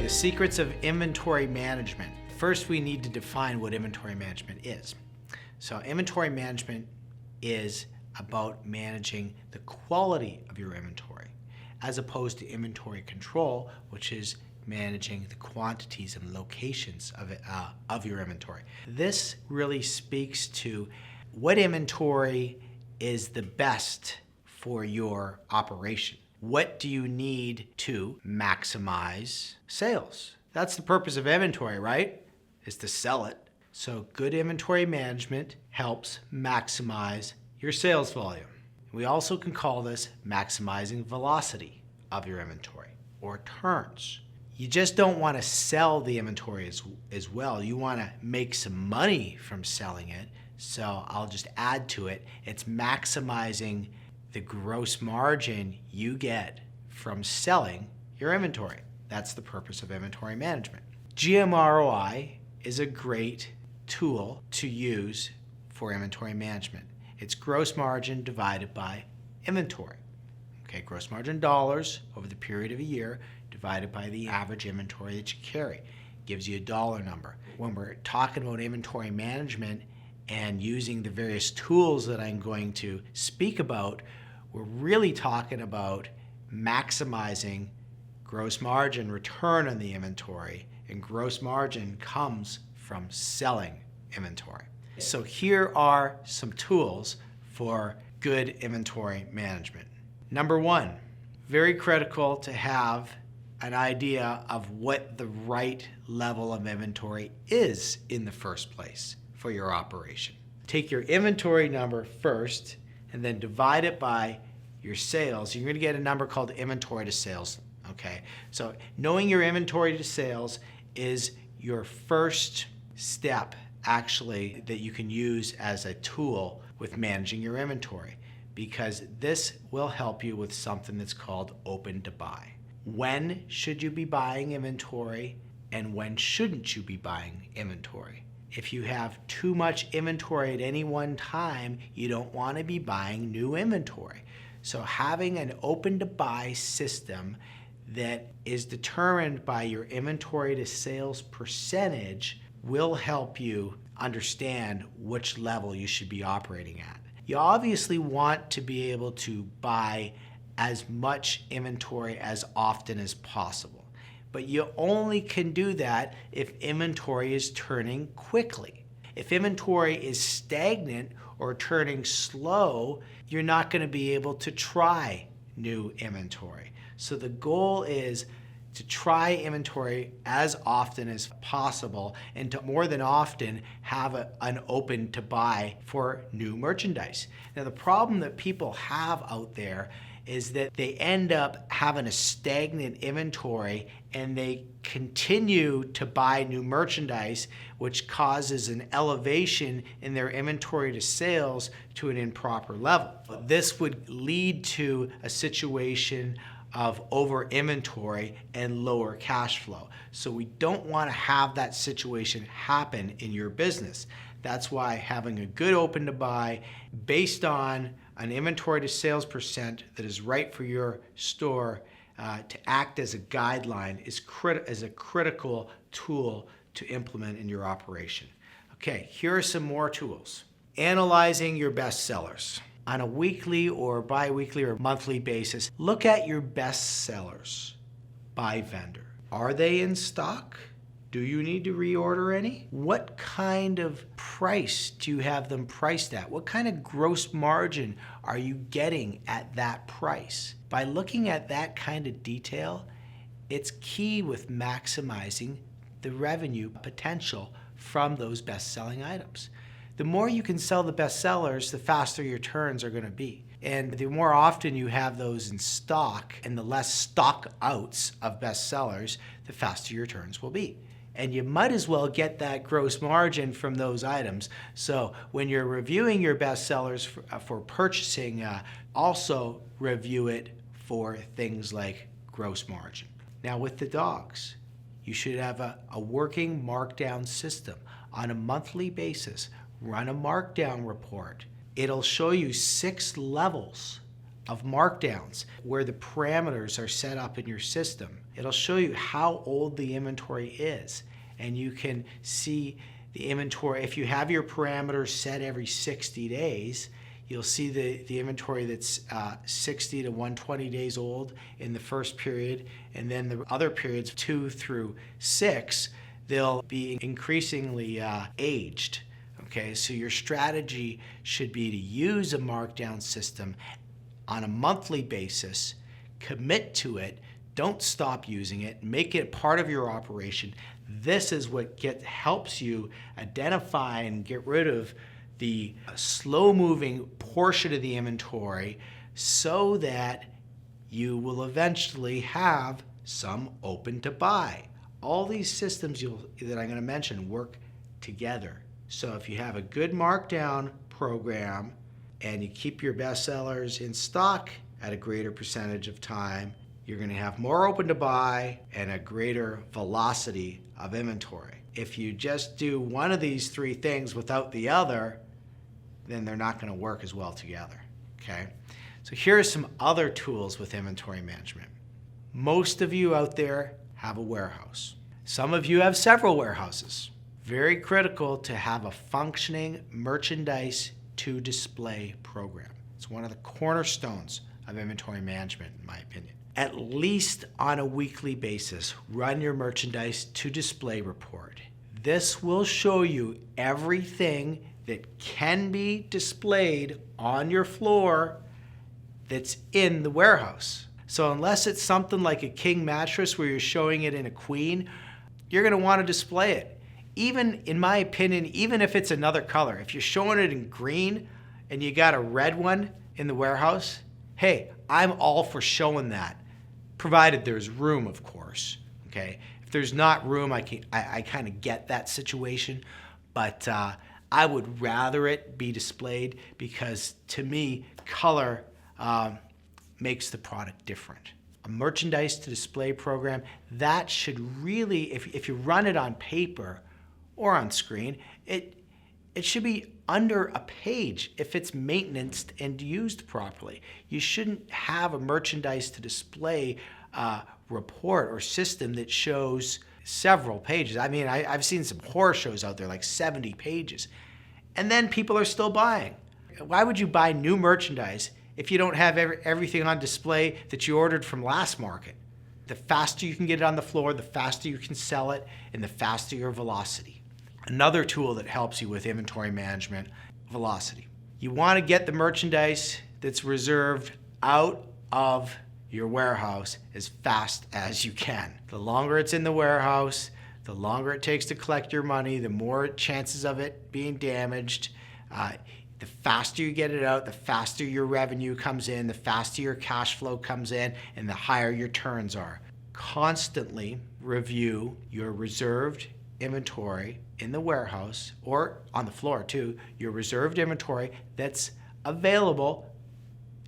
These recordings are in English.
The secrets of inventory management. First, we need to define what inventory management is. So inventory management is about managing the quality of your inventory, as opposed to inventory control, which is managing the quantities and locations of your inventory. This really speaks to what inventory is the best for your operation. What do you need to maximize sales? That's the purpose of inventory, right? Is to sell it. So good inventory management helps maximize your sales volume. We also can call this maximizing velocity of your inventory or turns. You just don't want to sell the inventory as well. You want to make some money from selling it. So I'll just add to it. It's maximizing the gross margin you get from selling your inventory. That's the purpose of inventory management. GMROI is a great tool to use for inventory management. It's gross margin divided by inventory. Okay, gross margin dollars over the period of a year divided by the average inventory that you carry gives you a dollar number. When we're talking about inventory management and using the various tools that I'm going to speak about, we're really talking about maximizing gross margin return on the inventory, and gross margin comes from selling inventory. So here are some tools for good inventory management. Number one, very critical to have an idea of what the right level of inventory is in the first place for your operation. Take your inventory number first and then divide it by your sales. You're going to get a number called inventory to sales. Okay, so knowing your inventory to sales is your first step actually that you can use as a tool with managing your inventory, because this will help you with something that's called open to buy. When should you be buying inventory and when shouldn't you be buying inventory? If you have too much inventory at any one time, you don't want to be buying new inventory. So having an open to buy system that is determined by your inventory to sales percentage will help you understand which level you should be operating at. You obviously want to be able to buy as much inventory as often as possible, but you only can do that if inventory is turning quickly. If inventory is stagnant or turning slow, you're not going to be able to try new inventory. So the goal is to try inventory as often as possible and to more than often have an open to buy for new merchandise. Now the problem that people have out there is that they end up having a stagnant inventory and they continue to buy new merchandise, which causes an elevation in their inventory to sales to an improper level. This would lead to a situation of over inventory and lower cash flow. So we don't want to have that situation happen in your business. That's why having a good open to buy based on an inventory to sales percent that is right for your store to act as a guideline is a critical tool to implement in your operation. Okay, here are some more tools. Analyzing your best sellers. On a weekly or bi-weekly or monthly basis, look at your best sellers by vendor. Are they in stock? Do you need to reorder any? What kind of price do you have them priced at? What kind of gross margin are you getting at that price? By looking at that kind of detail, it's key with maximizing the revenue potential from those best-selling items. The more you can sell the best sellers, the faster your turns are going to be. And the more often you have those in stock and the less stock outs of best sellers, the faster your turns will be. And you might as well get that gross margin from those items. So when you're reviewing your best sellers for purchasing, also review it for things like gross margin. Now with the dogs, you should have a working markdown system on a monthly basis. Run a markdown report. It'll show you 6 levels of markdowns where the parameters are set up in your system. It'll show you how old the inventory is, and you can see the inventory. If you have your parameters set every 60 days, you'll see the inventory that's 60 to 120 days old in the first period, and then the other periods 2 through 6, they'll be increasingly aged. Okay, so your strategy should be to use a markdown system on a monthly basis, commit to it, don't stop using it, make it part of your operation. This is what helps you identify and get rid of the slow-moving portion of the inventory so that you will eventually have some open to buy. All these systems that I'm going to mention work together. So if you have a good markdown program and you keep your bestsellers in stock at a greater percentage of time, you're going to have more open to buy and a greater velocity of inventory. If you just do one of these three things without the other, then they're not going to work as well together. Okay? So here are some other tools with inventory management. Most of you out there have a warehouse. Some of you have several warehouses. Very critical to have a functioning merchandise to display program. It's one of the cornerstones of inventory management, in my opinion. At least on a weekly basis, run your merchandise to display report. This will show you everything that can be displayed on your floor that's in the warehouse. So unless it's something like a king mattress where you're showing it in a queen, you're going to want to display it. Even, in my opinion, even if it's another color, if you're showing it in green and you got a red one in the warehouse, hey, I'm all for showing that, provided there's room, of course. Okay, if there's not room, I kind of get that situation, but I would rather it be displayed because, to me, color makes the product different. A merchandise to display program, that should really, if you run it on paper or on screen, it should be under a page if it's maintained and used properly. You shouldn't have a merchandise to display report or system that shows several pages. I mean, I've seen some horror shows out there, like 70 pages, and then people are still buying. Why would you buy new merchandise if you don't have everything on display that you ordered from last market? The faster you can get it on the floor, the faster you can sell it, and the faster your velocity. Another tool that helps you with inventory management, velocity. You want to get the merchandise that's reserved out of your warehouse as fast as you can. The longer it's in the warehouse, the longer it takes to collect your money, the more chances of it being damaged. The faster you get it out, the faster your revenue comes in, the faster your cash flow comes in, and the higher your turns are. Constantly review your reserved inventory in the warehouse or on the floor too, your reserved inventory that's available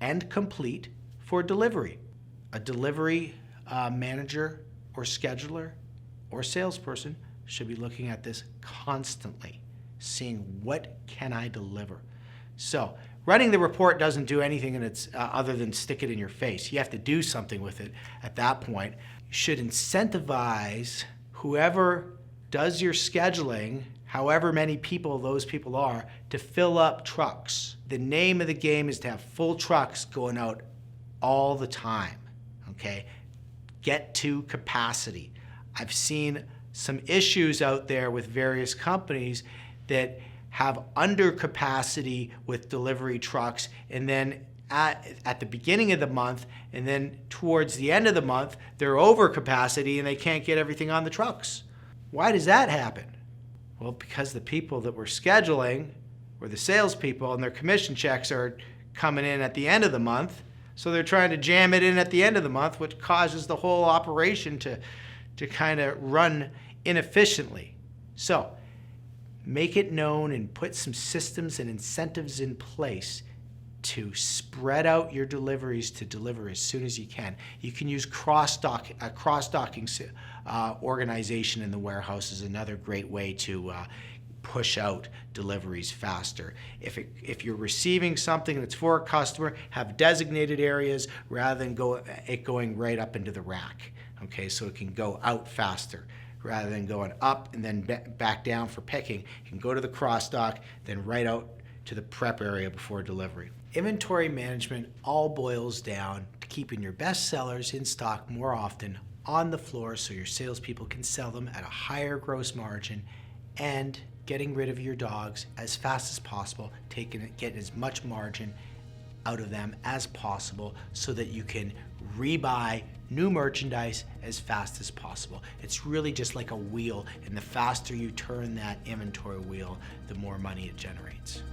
and complete for delivery. A delivery manager or scheduler or salesperson should be looking at this constantly, seeing what can I deliver. So running the report doesn't do anything other than stick it in your face. You have to do something with it at that point. You should incentivize whoever does your scheduling, however many people those people are, to fill up trucks. The name of the game is to have full trucks going out all the time, okay? Get to capacity. I've seen some issues out there with various companies that have under capacity with delivery trucks, and then at the beginning of the month and then towards the end of the month, they're over capacity and they can't get everything on the trucks. Why does that happen? Well, because the people that we're scheduling were the salespeople, and their commission checks are coming in at the end of the month, so they're trying to jam it in at the end of the month, which causes the whole operation to kind of run inefficiently. So make it known and put some systems and incentives in place to spread out your deliveries to deliver as soon as you can. You can use cross-docking organization in the warehouse is another great way to push out deliveries faster. If you're receiving something that's for a customer, have designated areas rather than going right up into the rack. Okay, so it can go out faster rather than going up and then back down for picking. You can go to the cross dock, then right out to the prep area before delivery. Inventory management all boils down to keeping your best sellers in stock more often on the floor so your salespeople can sell them at a higher gross margin, and getting rid of your dogs as fast as possible, getting as much margin out of them as possible so that you can rebuy new merchandise as fast as possible. It's really just like a wheel, and the faster you turn that inventory wheel, the more money it generates.